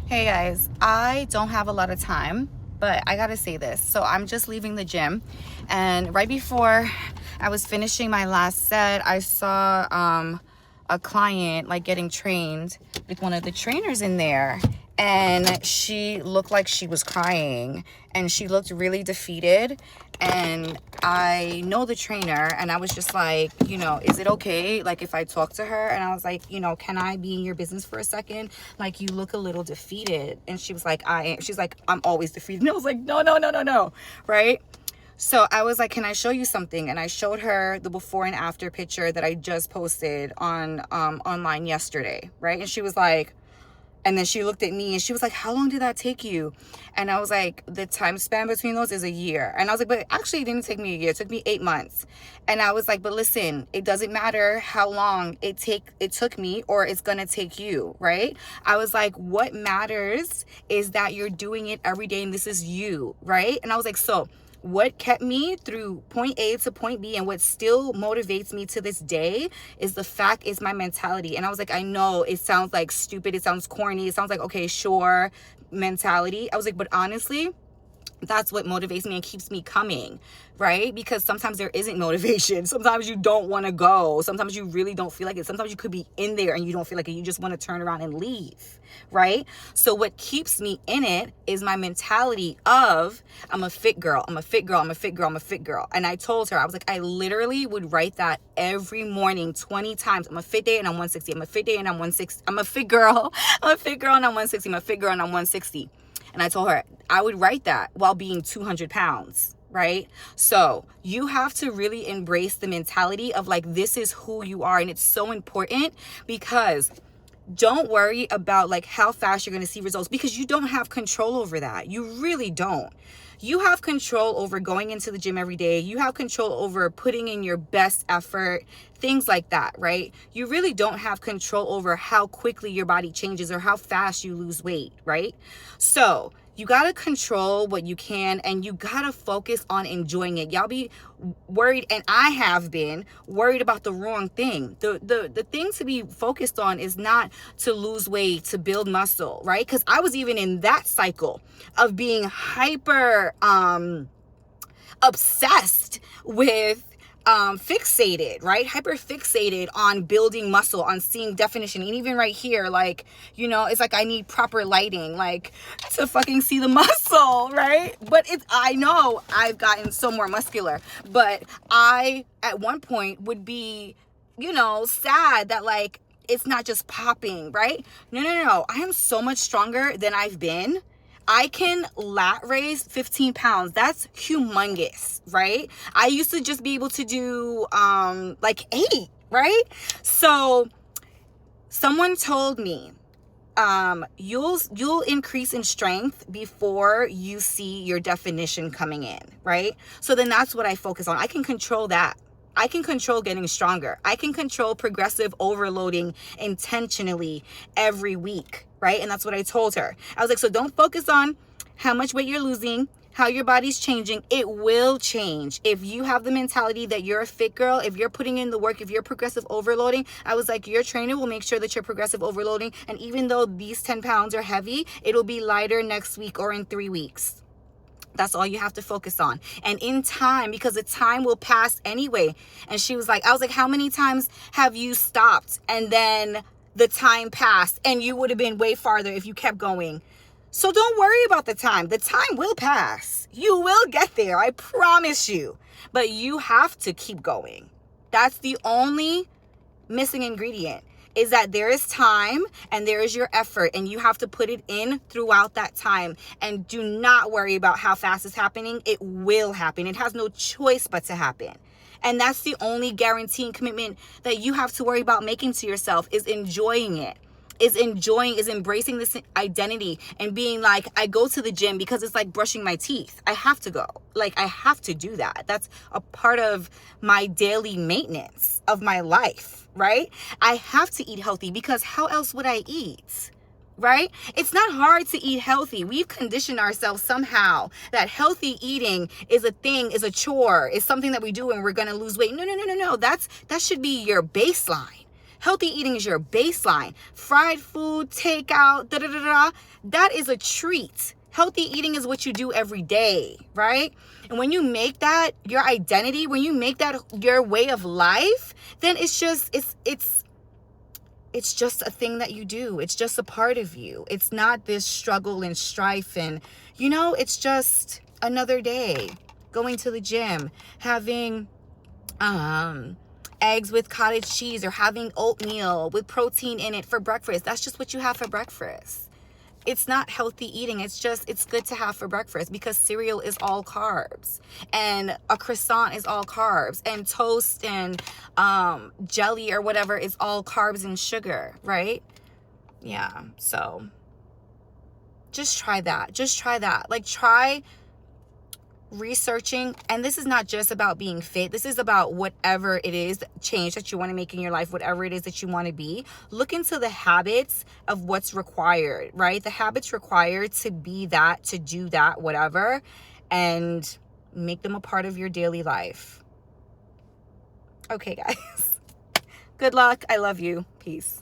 Hey guys, I don't have a lot of time, but I gotta say this. So I'm just leaving the gym, and right before I was finishing my last set, I saw a client like getting trained with one of the trainers in there, and she looked like she was crying and she looked really defeated. And I know the trainer, and I was just like, is it okay like if I talk to her? And I was like, can I be in your business for a second? Like, you look a little defeated. And she was like, she's like, I'm always defeated. And I was like, no, right? So I was like, can I show you something? And I showed her the before and after picture that I just posted on online yesterday, right? And she was like, and then she looked at me and she was like, how long did that take you? And I was like, the time span between those is a year. And I was like, but actually it didn't take me a year. It took me 8 months. And I was like, but listen, it doesn't matter how long it took me or it's going to take you, right? I was like, what matters is that you're doing it every day and this is you, right? And I was like, so what kept me through point A to point B and what still motivates me to this day is my mentality. And I was like, I know it sounds like stupid. It sounds corny. It sounds like, okay, sure, mentality. I was like, but honestly, that's what motivates me and keeps me coming, right? Because sometimes there isn't motivation. Sometimes you don't want to go. Sometimes you really don't feel like it. Sometimes you could be in there and you don't feel like it. You just want to turn around and leave, right? So what keeps me in it is my mentality of, I'm a fit girl. I'm a fit girl. I'm a fit girl. I'm a fit girl. And I told her, I was like, I literally would write that every morning 20 times. I'm a fit day and I'm 160. I'm a fit day and I'm 160. I'm a fit girl. I'm a fit girl and I'm 160. I'm a fit girl and I'm 160. And I told her I would write that while being 200 pounds, right? So you have to really embrace the mentality of like, this is who you are. And it's so important because don't worry about like how fast you're going to see results because you don't have control over that. You really don't. You have control over going into the gym every day. You have control over putting in your best effort, things like that, right? You really don't have control over how quickly your body changes or how fast you lose weight, right? So you got to control what you can and you got to focus on enjoying it. Y'all be worried, and I have been worried about the wrong thing. The thing to be focused on is not to lose weight, to build muscle, right? Because I was even in that cycle of being hyper obsessed with fixated, right? Hyper fixated on building muscle, on seeing definition. And even right here, like, it's like I need proper lighting, like, to fucking see the muscle, right? But I know I've gotten so more muscular, but I, at one point, would be, sad that, like, it's not just popping, right? No. I am so much stronger than I've been. I can lat raise 15 pounds. That's humongous, right? I used to just be able to do like 8, right? So someone told me you'll increase in strength before you see your definition coming in, right? So then that's what I focus on. I can control that. I can control getting stronger. I can control progressive overloading intentionally every week, right? And that's what I told her. I was like, so don't focus on how much weight you're losing, how your body's changing. It will change. If you have the mentality that you're a fit girl, if you're putting in the work, if you're progressive overloading, I was like, your trainer will make sure that you're progressive overloading. And even though these 10 pounds are heavy, it'll be lighter next week or in 3 weeks. That's all you have to focus on. And in time, because the time will pass anyway. And she was like, I was like, how many times have you stopped and then the time passed and you would have been way farther if you kept going? So don't worry about the time. The time will pass. You will get there. I promise you. But you have to keep going. That's the only missing ingredient, is that there is time and there is your effort and you have to put it in throughout that time. And do not worry about how fast it's happening. It will happen. It has no choice but to happen. And that's the only guarantee and commitment that you have to worry about making to yourself, is enjoying it. Is embracing this identity and being like, I go to the gym because it's like brushing my teeth. I have to go. Like, I have to do that. That's a part of my daily maintenance of my life, right? I have to eat healthy because how else would I eat? Right? It's not hard to eat healthy. We've conditioned ourselves somehow that healthy eating is a thing, is a chore, is something that we do and we're going to lose weight. No. That should be your baseline. Healthy eating is your baseline. Fried food, takeout, da da da da. That is a treat. Healthy eating is what you do every day, right? And when you make that your identity, when you make that your way of life, then it's just a thing that you do. It's just a part of you. It's not this struggle and strife, and it's just another day. Going to the gym, having eggs with cottage cheese, or having oatmeal with protein in it for breakfast. That's just what you have for breakfast. It's not healthy eating. It's good to have for breakfast, because cereal is all carbs, and a croissant is all carbs, and toast and jelly or whatever is all carbs and sugar, right? Yeah. So just try that. Like, try researching. And this is not just about being fit. This is about whatever it is, change that you want to make in your life, whatever it is that you want to be. Look into the habits of what's required, right? The habits required to be that, to do that, whatever, and make them a part of your daily life. Okay, guys. Good luck. I love you. Peace.